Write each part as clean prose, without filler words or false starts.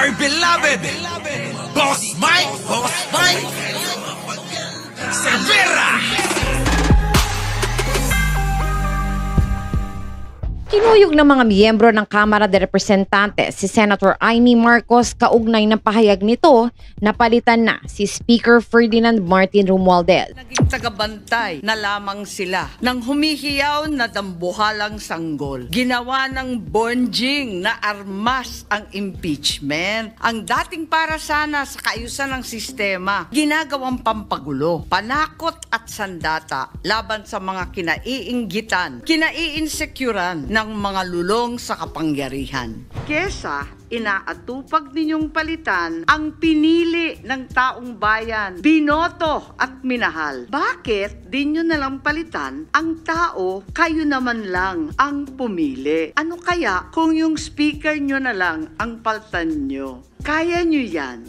Our beloved Boss Mike Cervera. Kinuyog ng mga miyembro ng Kamara de Representantes si Senator Amy Marcos kaugnay ng pahayag nito na palitan na si Speaker Ferdinand Martin Romualdez. Naging tagabantay na lamang sila ng humihiyaw na dambuhalang sanggol. Ginawa ng bonjing na armas ang impeachment. Ang dating para sana sa kaayusan ng sistema, ginagawang pampagulo, panakot at sandata laban sa mga kinaiinggitan, kinaiinsecuran ng mga lulong sa kapangyarihan. Kesa inaatupag ninyong palitan ang pinili ng taong bayan, binoto at minahal. Bakit di nyo nalang palitan ang tao, kayo naman lang ang pumili? Ano kaya kung yung speaker nyo na lang ang paltan nyo? Kaya nyo yan?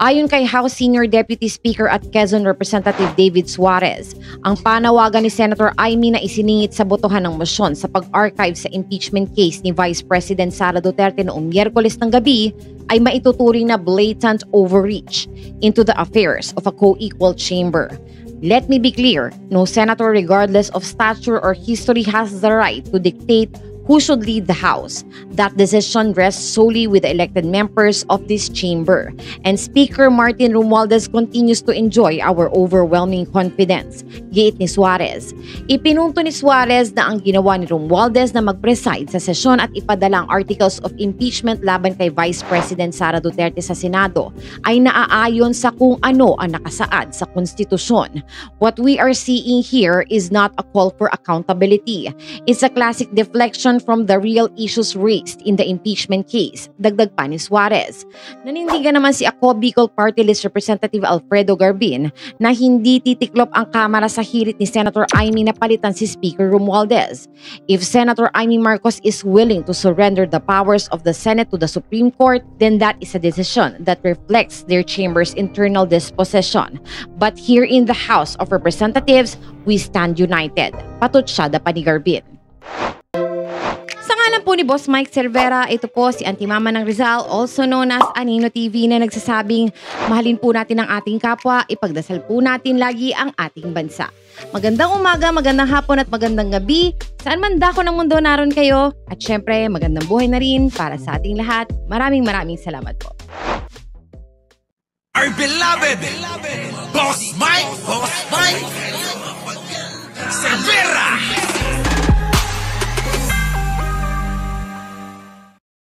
Ayon kay House Senior Deputy Speaker at Quezon Representative David Suarez, ang panawagan ni Senator Amy na isiningit sa botohan ng mosyon sa pag-archive sa impeachment case ni Vice President Sara Duterte noong Miyerkules ng gabi ay maituturing na blatant overreach into the affairs of a co-equal chamber. Let me be clear, no senator regardless of stature or history has the right to dictate who should lead the House. That decision rests solely with the elected members of this chamber. And Speaker Martin Romualdez continues to enjoy our overwhelming confidence. Giit ni Suarez. Ipinunto ni Suarez na ang ginawa ni Romualdez na mag-preside sa sesyon at ipadala ang articles of impeachment laban kay Vice President Sara Duterte sa Senado ay naaayon sa kung ano ang nakasaad sa konstitusyon. What we are seeing here is not a call for accountability. It's a classic deflection from the real issues raised in the impeachment case, dagdag pa ni Suarez. Nanindigan naman si Ako Bicol Party List Representative Alfredo Garbin na hindi titiklop ang Kamara sa hirit ni Senator Amy na palitan si Speaker Romualdez. If Senator Amy Marcos is willing to surrender the powers of the Senate to the Supreme Court, then that is a decision that reflects their chamber's internal disposition. But here in the House of Representatives, we stand united. Patutsyada pa ni Garbin. Sa ngalan po ni Boss Mike Cervera, ito po si Auntie Mama ng Rizal, also known as Anino TV, na nagsasabing mahalin po natin ang ating kapwa, ipagdasal po natin lagi ang ating bansa. Magandang umaga, magandang hapon at magandang gabi, saan man dako ng mundo naroon kayo, at syempre magandang buhay na rin para sa ating lahat. Maraming salamat po. Our beloved Boss Mike Cervera.